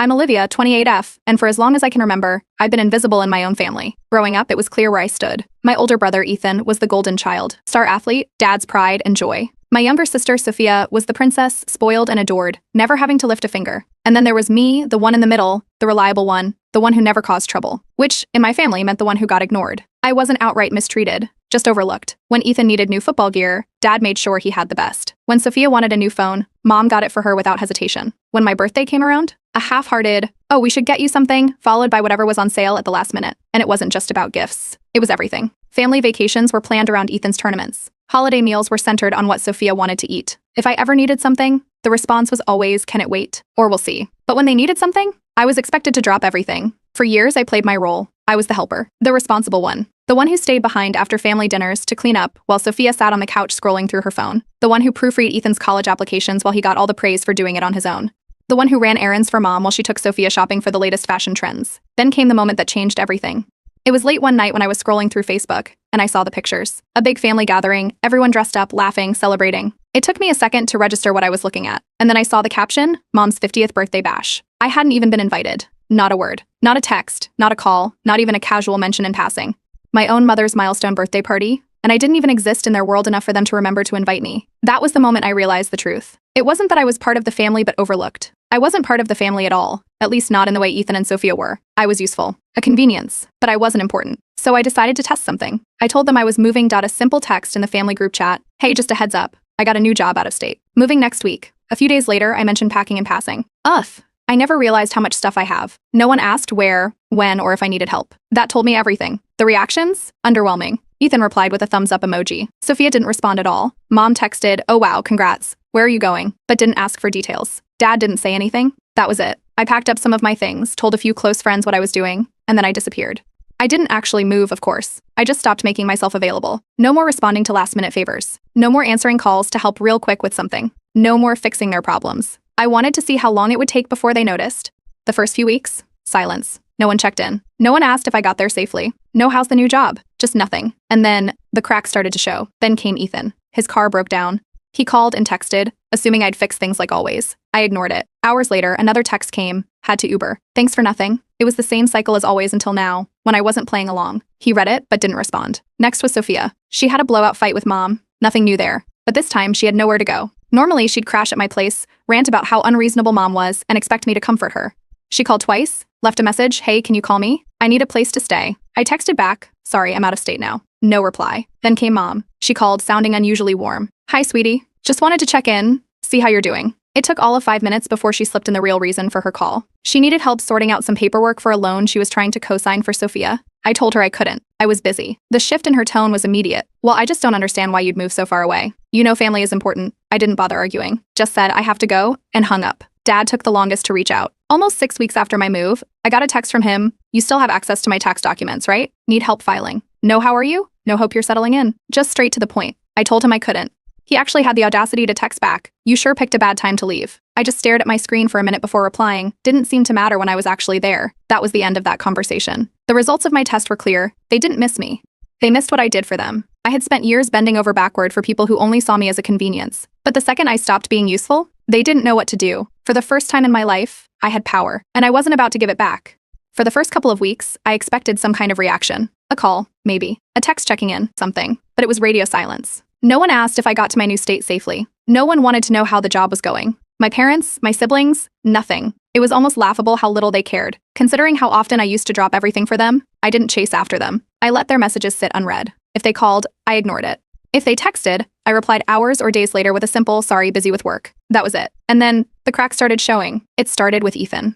I'm Olivia, 28F, and for as long as I can remember, I've been invisible in my own family. Growing up, it was clear where I stood. My older brother, Ethan, was the golden child, star athlete, dad's pride and joy. My younger sister, Sophia, was the princess, spoiled and adored, never having to lift a finger. And then there was me, the one in the middle, the reliable one, the one who never caused trouble, which, in my family, meant the one who got ignored. I wasn't outright mistreated, just overlooked. When Ethan needed new football gear, Dad made sure he had the best. When Sophia wanted a new phone, Mom got it for her without hesitation. When my birthday came around, a half-hearted, "Oh, we should get you something," followed by whatever was on sale at the last minute. And it wasn't just about gifts. It was everything. Family vacations were planned around Ethan's tournaments. Holiday meals were centered on what Sophia wanted to eat. If I ever needed something, the response was always, "Can it wait?" or "We'll see." But when they needed something, I was expected to drop everything. For years, I played my role. I was the helper, the responsible one, the one who stayed behind after family dinners to clean up while Sophia sat on the couch scrolling through her phone, the one who proofread Ethan's college applications while he got all the praise for doing it on his own, the one who ran errands for Mom while she took Sophia shopping for the latest fashion trends. Then came the moment that changed everything. It was late one night when I was scrolling through Facebook, and I saw the pictures. A big family gathering, everyone dressed up, laughing, celebrating. It took me a second to register what I was looking at, and then I saw the caption, "Mom's 50th birthday bash." I hadn't even been invited. Not a word. Not a text. Not a call. Not even a casual mention in passing. My own mother's milestone birthday party, and I didn't even exist in their world enough for them to remember to invite me. That was the moment I realized the truth. It wasn't that I was part of the family but overlooked. I wasn't part of the family at all, at least not in the way Ethan and Sophia were. I was useful. A convenience. But I wasn't important. So I decided to test something. I told them I was moving. A simple text in the family group chat. "Hey, just a heads up. I got a new job out of state. Moving next week." A few days later, I mentioned packing in passing. Ugh. I never realized how much stuff I have. No one asked where, when, or if I needed help. That told me everything. The reactions? Underwhelming. Ethan replied with a thumbs up emoji. Sophia didn't respond at all. Mom texted, "Oh wow, congrats. Where are you going?" but didn't ask for details. Dad didn't say anything. That was it. I packed up some of my things, told a few close friends what I was doing, and then I disappeared. I didn't actually move, of course. I just stopped making myself available. No more responding to last-minute favors. No more answering calls to help real quick with something. No more fixing their problems. I wanted to see how long it would take before they noticed. The first few weeks, silence. No one checked in. No one asked if I got there safely. No, how's the new job? Just nothing. And then, the cracks started to show. Then came Ethan. His car broke down. He called and texted, assuming I'd fix things like always. I ignored it. Hours later, another text came. Had to Uber. Thanks for nothing. It was the same cycle as always until now, when I wasn't playing along. He read it, but didn't respond. Next was Sophia. She had a blowout fight with Mom. Nothing new there. But this time, she had nowhere to go. Normally, she'd crash at my place, rant about how unreasonable Mom was, and expect me to comfort her. She called twice, left a message, "Hey, can you call me? I need a place to stay." I texted back, "Sorry, I'm out of state now." No reply. Then came Mom. She called, sounding unusually warm. "Hi, sweetie. Just wanted to check in, see how you're doing." It took all of 5 minutes before she slipped in the real reason for her call. She needed help sorting out some paperwork for a loan she was trying to co-sign for Sophia. I told her I couldn't. I was busy. The shift in her tone was immediate. "Well, I just don't understand why you'd move so far away. You know family is important." I didn't bother arguing. Just said, "I have to go," and hung up. Dad took the longest to reach out. Almost 6 weeks after my move, I got a text from him. "You still have access to my tax documents, right? Need help filing. No, how are you? No, hope you're settling in." Just straight to the point. I told him I couldn't. He actually had the audacity to text back, "You sure picked a bad time to leave." I just stared at my screen for a minute before replying. Didn't seem to matter when I was actually there. That was the end of that conversation. The results of my test were clear. They didn't miss me. They missed what I did for them. I had spent years bending over backward for people who only saw me as a convenience. But the second I stopped being useful, they didn't know what to do. For the first time in my life, I had power, and I wasn't about to give it back. For the first couple of weeks, I expected some kind of reaction. A call, maybe. A text checking in, something. But it was radio silence. No one asked if I got to my new state safely. No one wanted to know how the job was going. My parents, my siblings, nothing. It was almost laughable how little they cared. Considering how often I used to drop everything for them, I didn't chase after them. I let their messages sit unread. If they called, I ignored it. If they texted, I replied hours or days later with a simple, "Sorry, busy with work." That was it. And then, the cracks started showing. It started with Ethan.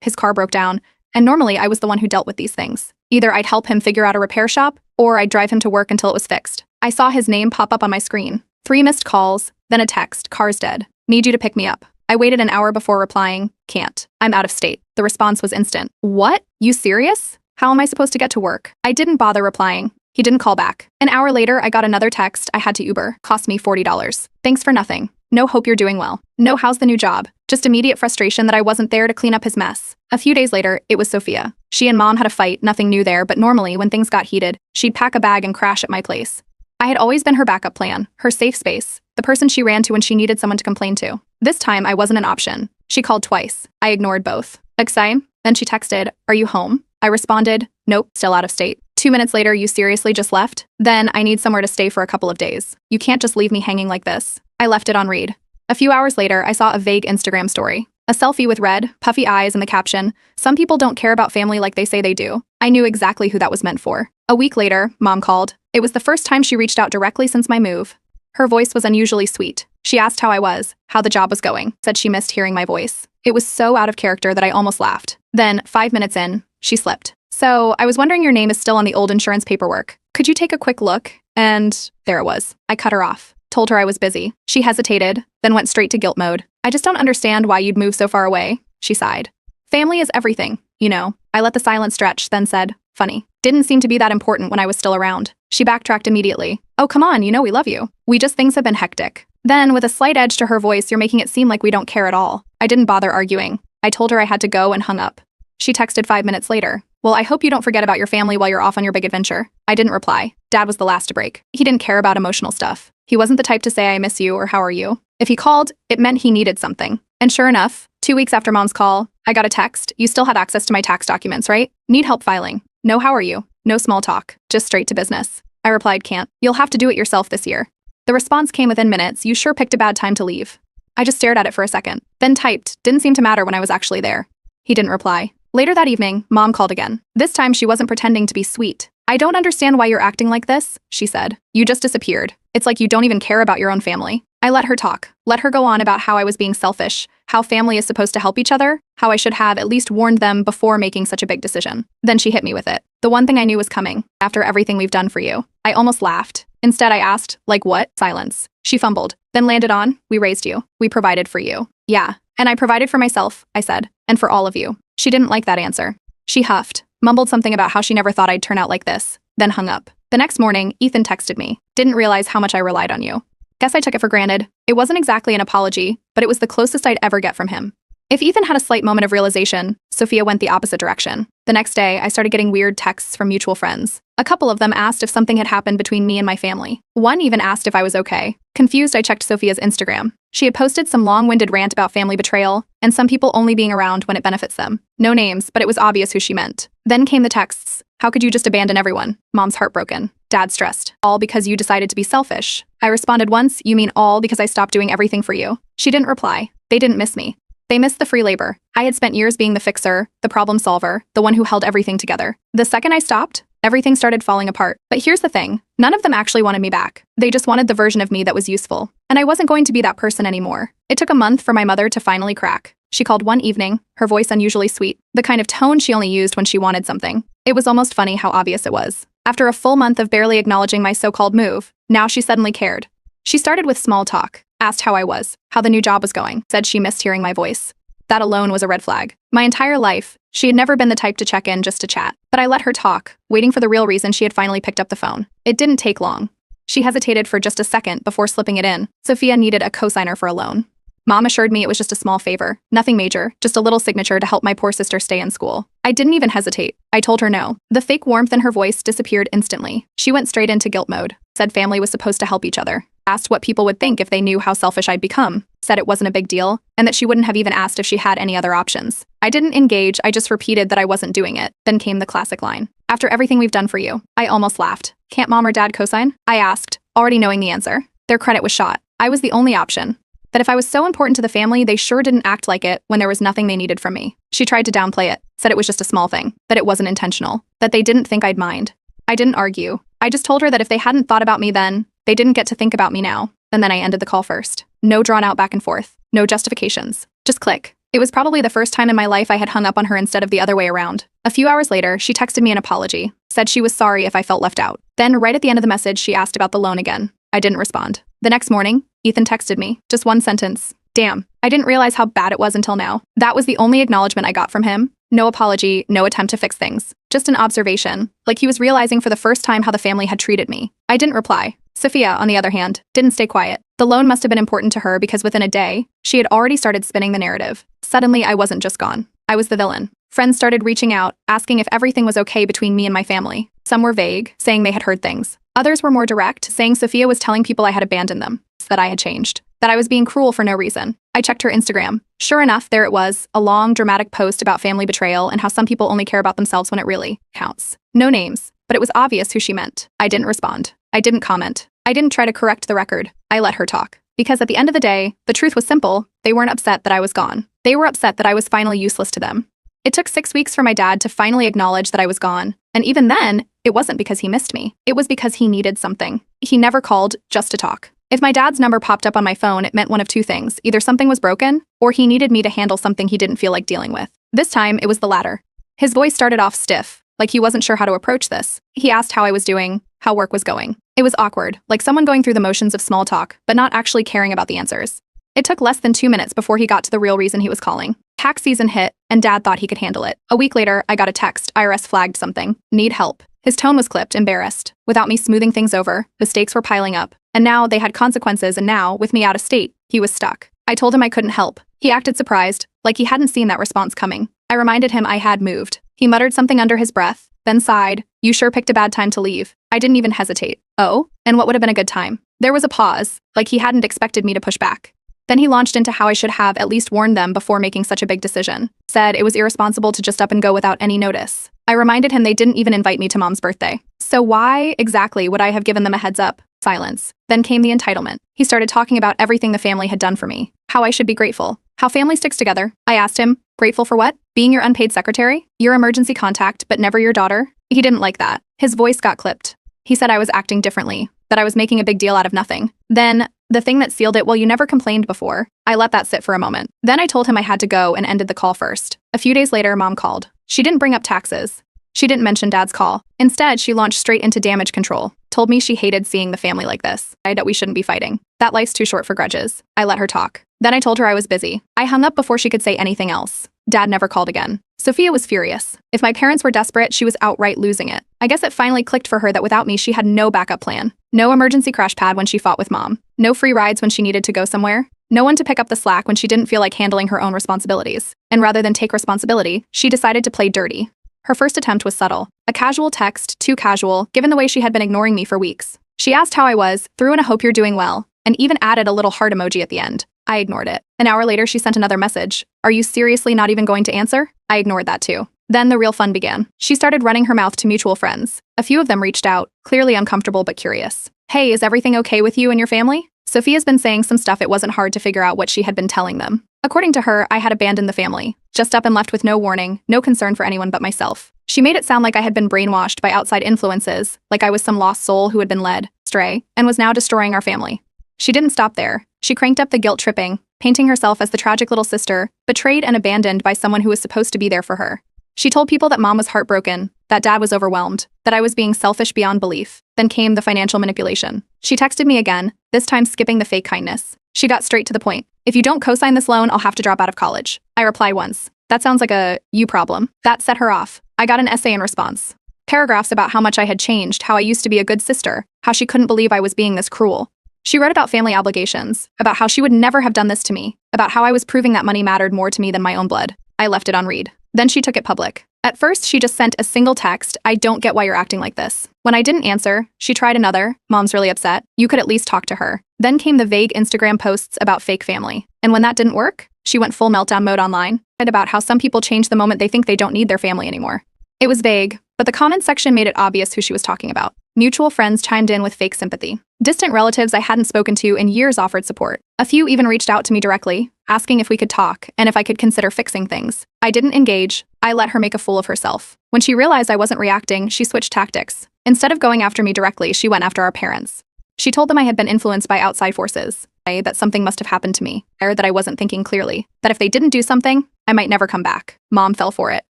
His car broke down, and normally I was the one who dealt with these things. Either I'd help him figure out a repair shop, or I'd drive him to work until it was fixed. I saw his name pop up on my screen. 3 missed calls, then a text, "Car's dead. Need you to pick me up." I waited an hour before replying, "Can't. I'm out of state." The response was instant. "What? You serious? How am I supposed to get to work?" I didn't bother replying. He didn't call back. An hour later, I got another text. I had to Uber. Cost me $40. "Thanks for nothing. No, hope you're doing well. No, how's the new job?" Just immediate frustration that I wasn't there to clean up his mess. A few days later, it was Sophia. She and Mom had a fight, nothing new there, but normally, when things got heated, she'd pack a bag and crash at my place. I had always been her backup plan, her safe space, the person she ran to when she needed someone to complain to. This time, I wasn't an option. She called twice. I ignored both. Excited? Then she texted, "Are you home?" I responded, "Nope, still out of state." 2 minutes later, "You seriously just left?" "Then I need somewhere to stay for a couple of days. You can't just leave me hanging like this." I left it on read. A few hours later, I saw a vague Instagram story. A selfie with red, puffy eyes and the caption, "Some people don't care about family like they say they do." I knew exactly who that was meant for. A week later, Mom called. It was the first time she reached out directly since my move. Her voice was unusually sweet. She asked how I was, how the job was going, said she missed hearing my voice. It was so out of character that I almost laughed. Then, 5 minutes in, she slipped. "So, I was wondering your name is still on the old insurance paperwork. Could you take a quick look?" And there it was. I cut her off. Told her I was busy. She hesitated, then went straight to guilt mode. "I just don't understand why you'd move so far away," she sighed. "Family is everything, you know." I let the silence stretch, then said, "Funny. Didn't seem to be that important when I was still around." She backtracked immediately. "Oh, come on, you know we love you. We just things have been hectic." Then, with a slight edge to her voice, "You're making it seem like we don't care at all." I didn't bother arguing. I told her I had to go and hung up. She texted 5 minutes later. "Well, I hope you don't forget about your family while you're off on your big adventure." I didn't reply. Dad was the last to break. He didn't care about emotional stuff. He wasn't the type to say "I miss you" or "How are you?" If he called, it meant he needed something. And sure enough, 2 weeks after Mom's call, I got a text. "You still had access to my tax documents, right? Need help filing." No "how are you?" No small talk. Just straight to business. I replied, "Can't. You'll have to do it yourself this year." The response came within minutes. "You sure picked a bad time to leave." I just stared at it for a second, then typed. Didn't seem to matter when I was actually there. He didn't reply. Later that evening, Mom called again. This time she wasn't pretending to be sweet. "I don't understand why you're acting like this," she said. "You just disappeared. It's like you don't even care about your own family." I let her talk. Let her go on about how I was being selfish, how family is supposed to help each other, how I should have at least warned them before making such a big decision. Then she hit me with it. "The one thing I knew was coming, after everything we've done for you." I almost laughed. Instead, I asked, "Like what?" Silence. She fumbled, then landed on, "We raised you. We provided for you." "Yeah, and I provided for myself," I said, "and for all of you." She didn't like that answer. She huffed, mumbled something about how she never thought I'd turn out like this, then hung up. The next morning, Ethan texted me. "Didn't realize how much I relied on you." Guess I took it for granted. It wasn't exactly an apology, but it was the closest I'd ever get from him. If Ethan had a slight moment of realization, Sophia went the opposite direction. The next day, I started getting weird texts from mutual friends. A couple of them asked if something had happened between me and my family. One even asked if I was okay. Confused, I checked Sophia's Instagram. She had posted some long-winded rant about family betrayal, and some people only being around when it benefits them. No names, but it was obvious who she meant. Then came the texts. "How could you just abandon everyone?" Mom's heartbroken. Dad stressed. "All because you decided to be selfish." I responded once, "You mean all because I stopped doing everything for you?" She didn't reply. They didn't miss me. They missed the free labor. I had spent years being the fixer, the problem solver, the one who held everything together. The second I stopped, everything started falling apart. But here's the thing. None of them actually wanted me back. They just wanted the version of me that was useful. And I wasn't going to be that person anymore. It took a month for my mother to finally crack. She called one evening, her voice unusually sweet, the kind of tone she only used when she wanted something. It was almost funny how obvious it was. After a full month of barely acknowledging my so-called move, now she suddenly cared. She started with small talk, asked how I was, how the new job was going, said she missed hearing my voice. That alone was a red flag. My entire life, she had never been the type to check in just to chat. But I let her talk, waiting for the real reason she had finally picked up the phone. It didn't take long. She hesitated for just a second before slipping it in. Sophia needed a cosigner for a loan. Mom assured me it was just a small favor, nothing major, just a little signature to help my poor sister stay in school. I didn't even hesitate. I told her no. The fake warmth in her voice disappeared instantly. She went straight into guilt mode, said family was supposed to help each other, asked what people would think if they knew how selfish I'd become, said it wasn't a big deal, and that she wouldn't have even asked if she had any other options. I didn't engage, I just repeated that I wasn't doing it. Then came the classic line. "After everything we've done for you." I almost laughed. "Can't Mom or Dad cosign?" I asked, already knowing the answer. Their credit was shot. I was the only option. That if I was so important to the family, they sure didn't act like it when there was nothing they needed from me. She tried to downplay it, said it was just a small thing, that it wasn't intentional, that they didn't think I'd mind. I didn't argue. I just told her that if they hadn't thought about me then, they didn't get to think about me now. And then I ended the call first. No drawn out back and forth. No justifications. Just click. It was probably the first time in my life I had hung up on her instead of the other way around. A few hours later, she texted me an apology, said she was sorry if I felt left out. Then, right at the end of the message, she asked about the loan again. I didn't respond. The next morning, Ethan texted me. Just one sentence. "Damn, I didn't realize how bad it was until now." That was the only acknowledgement I got from him. No apology, no attempt to fix things. Just an observation, like he was realizing for the first time how the family had treated me. I didn't reply. Sophia, on the other hand, didn't stay quiet. The loan must have been important to her because within a day, she had already started spinning the narrative. Suddenly, I wasn't just gone. I was the villain. Friends started reaching out, asking if everything was okay between me and my family. Some were vague, saying they had heard things. Others were more direct, saying Sophia was telling people I had abandoned them, that I had changed. that I was being cruel for no reason. I checked her Instagram. Sure enough, there it was, a long, dramatic post about family betrayal and how some people only care about themselves when it really counts. No names, but it was obvious who she meant. I didn't respond. I didn't comment. I didn't try to correct the record. I let her talk. Because at the end of the day, the truth was simple. They weren't upset that I was gone. They were upset that I was finally useless to them. It took 6 weeks for my dad to finally acknowledge that I was gone. And even then, it wasn't because he missed me. It was because he needed something. He never called just to talk. If my dad's number popped up on my phone, it meant one of two things. Either something was broken, or he needed me to handle something he didn't feel like dealing with. This time, it was the latter. His voice started off stiff, like he wasn't sure how to approach this. He asked how I was doing, how work was going. It was awkward, like someone going through the motions of small talk, but not actually caring about the answers. It took less than 2 minutes before he got to the real reason he was calling. Tax season hit, and Dad thought he could handle it. A week later, I got a text. IRS flagged something. Need help. His tone was clipped, embarrassed. Without me smoothing things over, the stakes were piling up. And now they had consequences, and now, with me out of state, he was stuck. I told him I couldn't help. He acted surprised, like he hadn't seen that response coming. I reminded him I had moved. He muttered something under his breath, then sighed. You sure picked a bad time to leave. I didn't even hesitate. Oh? And what would have been a good time? There was a pause, like he hadn't expected me to push back. Then he launched into how I should have at least warned them before making such a big decision. Said it was irresponsible to just up and go without any notice. I reminded him they didn't even invite me to Mom's birthday. So why exactly would I have given them a heads up? Silence. Then came the entitlement. He started talking about everything the family had done for me. How I should be grateful. How family sticks together. I asked him, grateful for what? Being your unpaid secretary? Your emergency contact, but never your daughter? He didn't like that. His voice got clipped. He said I was acting differently, that I was making a big deal out of nothing. Then, the thing that sealed it, well, you never complained before. I let that sit for a moment. Then I told him I had to go and ended the call first. A few days later, Mom called. She didn't bring up taxes. She didn't mention Dad's call. Instead, she launched straight into damage control. Told me she hated seeing the family like this. That we shouldn't be fighting. That life's too short for grudges. I let her talk. Then I told her I was busy. I hung up before she could say anything else. Dad never called again. Sophia was furious. If my parents were desperate, she was outright losing it. I guess it finally clicked for her that without me, she had no backup plan. No emergency crash pad when she fought with Mom. No free rides when she needed to go somewhere. No one to pick up the slack when she didn't feel like handling her own responsibilities. And rather than take responsibility, she decided to play dirty. Her first attempt was subtle. A casual text, too casual, given the way she had been ignoring me for weeks. She asked how I was, threw in a hope you're doing well, and even added a little heart emoji at the end. I ignored it. An hour later, she sent another message. Are you seriously not even going to answer? I ignored that too. Then the real fun began. She started running her mouth to mutual friends. A few of them reached out, clearly uncomfortable but curious. Hey, is everything okay with you and your family? Sophia's been saying some stuff it wasn't hard to figure out what she had been telling them. According to her, I had abandoned the family. Just up and left with no warning, no concern for anyone but myself. She made it sound like I had been brainwashed by outside influences, like I was some lost soul who had been led astray, and was now destroying our family. She didn't stop there. She cranked up the guilt tripping, painting herself as the tragic little sister, betrayed and abandoned by someone who was supposed to be there for her. She told people that Mom was heartbroken, that Dad was overwhelmed, that I was being selfish beyond belief. Then came the financial manipulation. She texted me again, this time skipping the fake kindness. She got straight to the point. If you don't co-sign this loan, I'll have to drop out of college. I replied once. That sounds like a you problem. That set her off. I got an essay in response. Paragraphs about how much I had changed, how I used to be a good sister, how she couldn't believe I was being this cruel. She wrote about family obligations, about how she would never have done this to me, about how I was proving that money mattered more to me than my own blood. I left it on read. Then she took it public. At first, she just sent a single text, I don't get why you're acting like this. When I didn't answer, she tried another, Mom's really upset, you could at least talk to her. Then came the vague Instagram posts about fake family. And when that didn't work, she went full meltdown mode online, and about how some people change the moment they think they don't need their family anymore. It was vague, but the comment section made it obvious who she was talking about. Mutual friends chimed in with fake sympathy. Distant relatives I hadn't spoken to in years offered support. A few even reached out to me directly, asking if we could talk and if I could consider fixing things. I didn't engage. I let her make a fool of herself. When she realized I wasn't reacting, she switched tactics. Instead of going after me directly, she went after our parents. She told them I had been influenced by outside forces, that something must have happened to me, or that I wasn't thinking clearly, that if they didn't do something, I might never come back. Mom fell for it.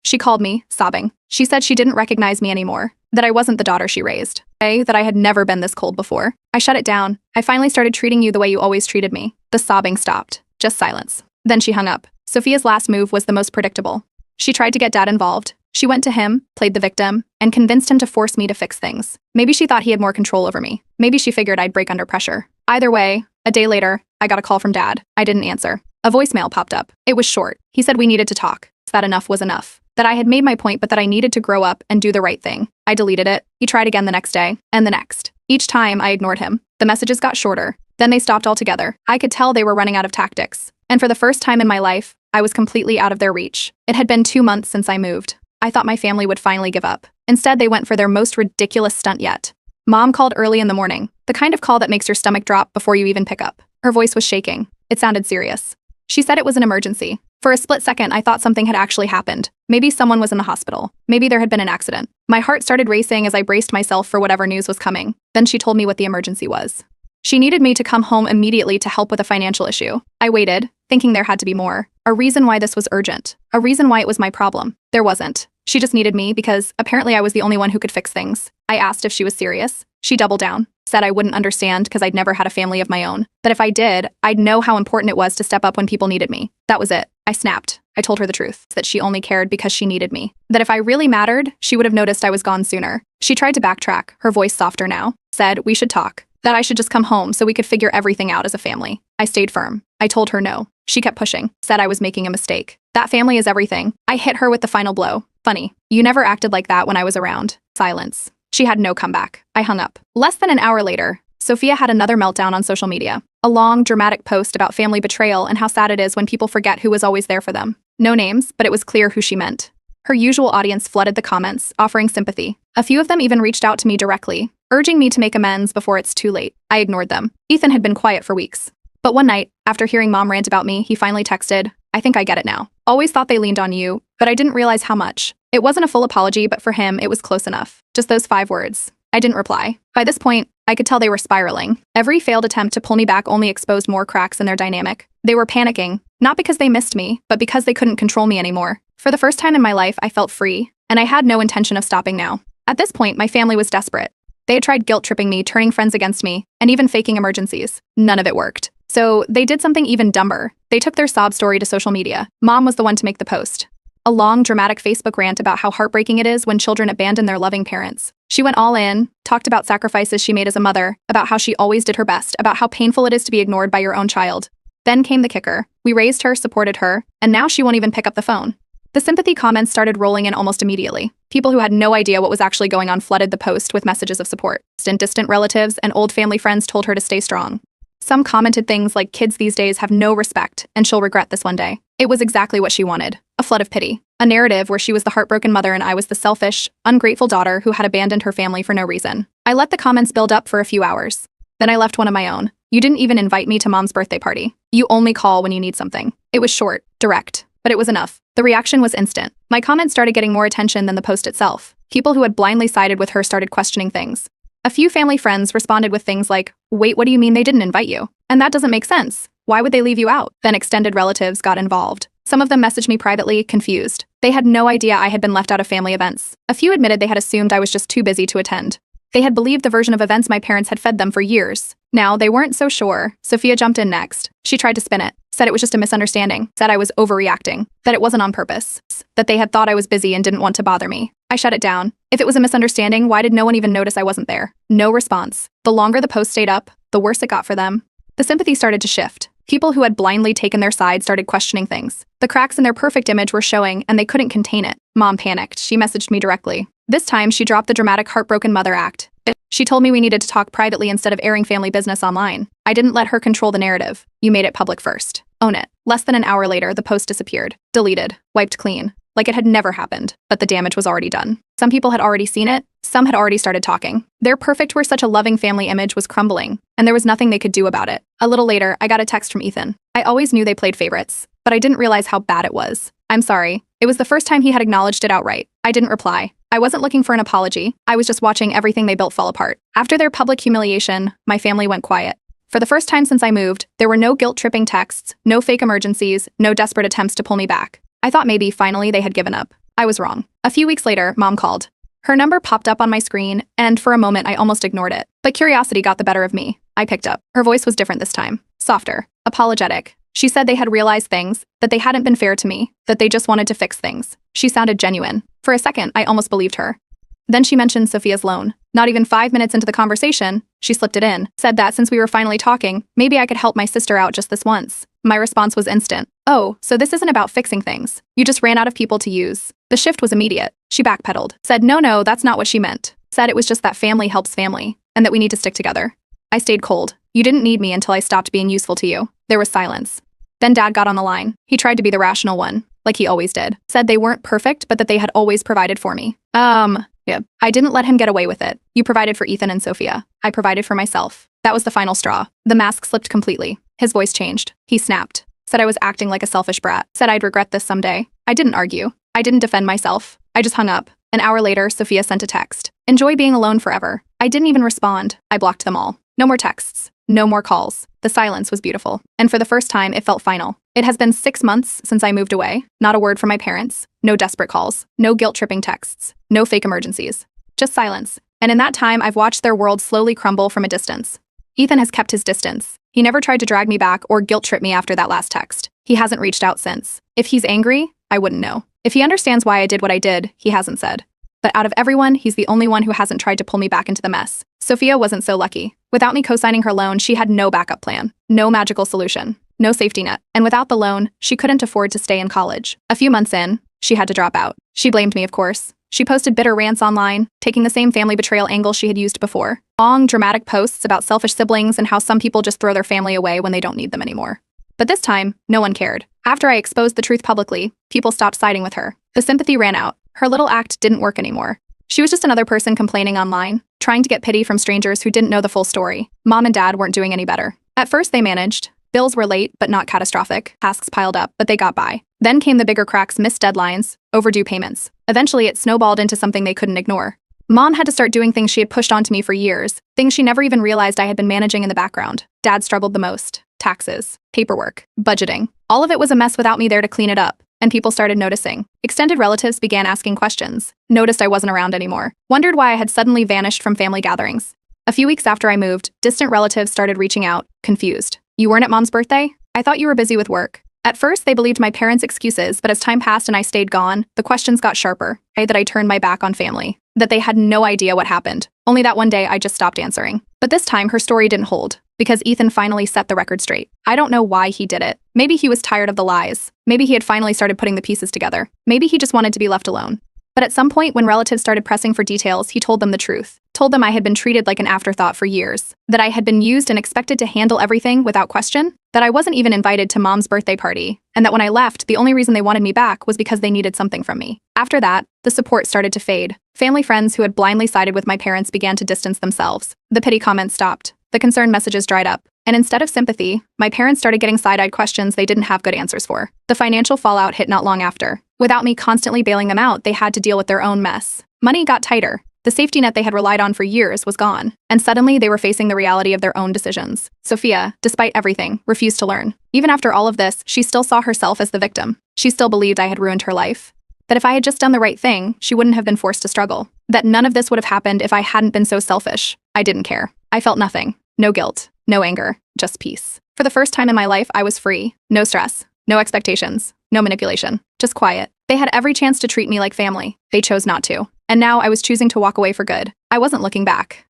She called me, sobbing. She said she didn't recognize me anymore, that I wasn't the daughter she raised, that I had never been this cold before. I shut it down. I finally started treating you the way you always treated me. The sobbing stopped. Just silence. Then she hung up. Sophia's last move was the most predictable. She tried to get Dad involved. She went to him, played the victim, and convinced him to force me to fix things. Maybe she thought he had more control over me. Maybe she figured I'd break under pressure. Either way, a day later, I got a call from Dad. I didn't answer. A voicemail popped up. It was short. He said we needed to talk. That enough was enough. That I had made my point, but that I needed to grow up and do the right thing. I deleted it. He tried again the next day, and the next. Each time, I ignored him. The messages got shorter. Then they stopped altogether. I could tell they were running out of tactics. And for the first time in my life, I was completely out of their reach. It had been 2 months since I moved. I thought my family would finally give up. Instead, they went for their most ridiculous stunt yet. Mom called early in the morning, the kind of call that makes your stomach drop before you even pick up. Her voice was shaking. It sounded serious. She said it was an emergency. For a split second, I thought something had actually happened. Maybe someone was in the hospital. Maybe there had been an accident. My heart started racing as I braced myself for whatever news was coming. Then she told me what the emergency was. She needed me to come home immediately to help with a financial issue. I waited, thinking there had to be more. A reason why this was urgent. A reason why it was my problem. There wasn't. She just needed me because apparently I was the only one who could fix things. I asked if she was serious. She doubled down, said I wouldn't understand because I'd never had a family of my own. That if I did, I'd know how important it was to step up when people needed me. That was it. I snapped. I told her the truth, that she only cared because she needed me. That if I really mattered, she would have noticed I was gone sooner. She tried to backtrack, her voice softer now. Said we should talk. That I should just come home so we could figure everything out as a family. I stayed firm. I told her no. She kept pushing, said I was making a mistake. That family is everything. I hit her with the final blow. Funny. You never acted like that when I was around. Silence. She had no comeback. I hung up. Less than an hour later, Sophia had another meltdown on social media. A long, dramatic post about family betrayal and how sad it is when people forget who was always there for them. No names, but it was clear who she meant. Her usual audience flooded the comments, offering sympathy. A few of them even reached out to me directly, urging me to make amends before it's too late. I ignored them. Ethan had been quiet for weeks. But one night, after hearing Mom rant about me, he finally texted, "I think I get it now. Always thought they leaned on you, but I didn't realize how much." It wasn't a full apology, but for him, it was close enough. Just those 5 words. I didn't reply. By this point, I could tell they were spiraling. Every failed attempt to pull me back only exposed more cracks in their dynamic. They were panicking, not because they missed me, but because they couldn't control me anymore. For the first time in my life, I felt free, and I had no intention of stopping now. At this point, my family was desperate. They had tried guilt-tripping me, turning friends against me, and even faking emergencies. None of it worked. So they did something even dumber. They took their sob story to social media. Mom was the one to make the post. A long, dramatic Facebook rant about how heartbreaking it is when children abandon their loving parents. She went all in, talked about sacrifices she made as a mother, about how she always did her best, about how painful it is to be ignored by your own child. Then came the kicker. We raised her, supported her, and now she won't even pick up the phone. The sympathy comments started rolling in almost immediately. People who had no idea what was actually going on flooded the post with messages of support. Distant relatives and old family friends told her to stay strong. Some commented things like kids these days have no respect and she'll regret this one day. It was exactly what she wanted. A flood of pity. A narrative where she was the heartbroken mother and I was the selfish, ungrateful daughter who had abandoned her family for no reason. I let the comments build up for a few hours. Then I left one of my own. You didn't even invite me to Mom's birthday party. You only call when you need something. It was short, direct, but it was enough. The reaction was instant. My comments started getting more attention than the post itself. People who had blindly sided with her started questioning things. A few family friends responded with things like, "Wait, what do you mean they didn't invite you? And that doesn't make sense. Why would they leave you out?" Then extended relatives got involved. Some of them messaged me privately, confused. They had no idea I had been left out of family events. A few admitted they had assumed I was just too busy to attend. They had believed the version of events my parents had fed them for years. Now, they weren't so sure. Sophia jumped in next. She tried to spin it, said it was just a misunderstanding, said I was overreacting, that it wasn't on purpose, that they had thought I was busy and didn't want to bother me. I shut it down. If it was a misunderstanding, why did no one even notice I wasn't there? No response. The longer the post stayed up, the worse it got for them. The sympathy started to shift. People who had blindly taken their side started questioning things. The cracks in their perfect image were showing, and they couldn't contain it. Mom panicked. She messaged me directly. This time, she dropped the dramatic heartbroken mother act. She told me we needed to talk privately instead of airing family business online. I didn't let her control the narrative. You made it public first. Own it. Less than an hour later, the post disappeared. Deleted. Wiped clean. Like it had never happened. But the damage was already done. Some people had already seen it. Some had already started talking. Their perfect where such a loving family image was crumbling, and there was nothing they could do about it. A little later, I got a text from Ethan. I always knew they played favorites, but I didn't realize how bad it was. I'm sorry. It was the first time he had acknowledged it outright. I didn't reply. I wasn't looking for an apology. I was just watching everything they built fall apart. After their public humiliation, my family went quiet. For the first time since I moved, there were no guilt-tripping texts, no fake emergencies, no desperate attempts to pull me back. I thought maybe finally they had given up. I was wrong. A few weeks later, Mom called. Her number popped up on my screen, and for a moment I almost ignored it. But curiosity got the better of me. I picked up. Her voice was different this time. Softer. Apologetic. She said they had realized things, that they hadn't been fair to me, that they just wanted to fix things. She sounded genuine. For a second, I almost believed her. Then she mentioned Sophia's loan. Not even 5 minutes into the conversation, she slipped it in, said that since we were finally talking, maybe I could help my sister out just this once. My response was instant. Oh, so this isn't about fixing things. You just ran out of people to use. The shift was immediate. She backpedaled. Said no, that's not what she meant. Said it was just that family helps family, and that we need to stick together. I stayed cold. You didn't need me until I stopped being useful to you. There was silence. Then Dad got on the line. He tried to be the rational one, like he always did. Said they weren't perfect, but that they had always provided for me. Yeah. I didn't let him get away with it. You provided for Ethan and Sophia. I provided for myself. That was the final straw. The mask slipped completely. His voice changed. He snapped. Said I was acting like a selfish brat. Said I'd regret this someday. I didn't argue. I didn't defend myself. I just hung up. An hour later, Sophia sent a text. Enjoy being alone forever. I didn't even respond. I blocked them all. No more texts. No more calls. The silence was beautiful. And for the first time, it felt final. It has been 6 months since I moved away. Not a word from my parents. No desperate calls. No guilt-tripping texts. No fake emergencies. Just silence. And in that time, I've watched their world slowly crumble from a distance. Ethan has kept his distance. He never tried to drag me back or guilt-trip me after that last text. He hasn't reached out since. If he's angry, I wouldn't know. If he understands why I did what I did, he hasn't said. But out of everyone, he's the only one who hasn't tried to pull me back into the mess. Sophia wasn't so lucky. Without me co-signing her loan, she had no backup plan, no magical solution, no safety net. And without the loan, she couldn't afford to stay in college. A few months in, she had to drop out. She blamed me, of course. She posted bitter rants online, taking the same family betrayal angle she had used before. Long, dramatic posts about selfish siblings and how some people just throw their family away when they don't need them anymore. But this time, no one cared. After I exposed the truth publicly, people stopped siding with her. The sympathy ran out. Her little act didn't work anymore. She was just another person complaining online, trying to get pity from strangers who didn't know the full story. Mom and Dad weren't doing any better. At first, they managed. Bills were late, but not catastrophic. Tasks piled up, but they got by. Then came the bigger cracks: missed deadlines, overdue payments. Eventually, it snowballed into something they couldn't ignore. Mom had to start doing things she had pushed onto me for years, things she never even realized I had been managing in the background. Dad struggled the most. Taxes, paperwork, budgeting. All of it was a mess without me there to clean it up. And people started noticing. Extended relatives began asking questions, noticed I wasn't around anymore, wondered why I had suddenly vanished from family gatherings. A few weeks after I moved, distant relatives started reaching out, confused. You weren't at Mom's birthday? I thought you were busy with work. At first, they believed my parents' excuses, but as time passed and I stayed gone, the questions got sharper. That I turned my back on family, that they had no idea what happened. Only that one day, I just stopped answering. But this time, her story didn't hold, because Ethan finally set the record straight. I don't know why he did it. Maybe he was tired of the lies. Maybe he had finally started putting the pieces together. Maybe he just wanted to be left alone. But at some point, when relatives started pressing for details, he told them the truth. Told them I had been treated like an afterthought for years. That I had been used and expected to handle everything without question. That I wasn't even invited to Mom's birthday party. And that when I left, the only reason they wanted me back was because they needed something from me. After that, the support started to fade. Family friends who had blindly sided with my parents began to distance themselves. The pity comments stopped. The concerned messages dried up. And instead of sympathy, my parents started getting side-eyed questions they didn't have good answers for. The financial fallout hit not long after. Without me constantly bailing them out, they had to deal with their own mess. Money got tighter. The safety net they had relied on for years was gone. And suddenly, they were facing the reality of their own decisions. Sophia, despite everything, refused to learn. Even after all of this, she still saw herself as the victim. She still believed I had ruined her life. That if I had just done the right thing, she wouldn't have been forced to struggle. That none of this would have happened if I hadn't been so selfish. I didn't care. I felt nothing. No guilt. No anger. Just peace. For the first time in my life, I was free. No stress. No expectations. No manipulation. Just quiet. They had every chance to treat me like family. They chose not to. And now I was choosing to walk away for good. I wasn't looking back.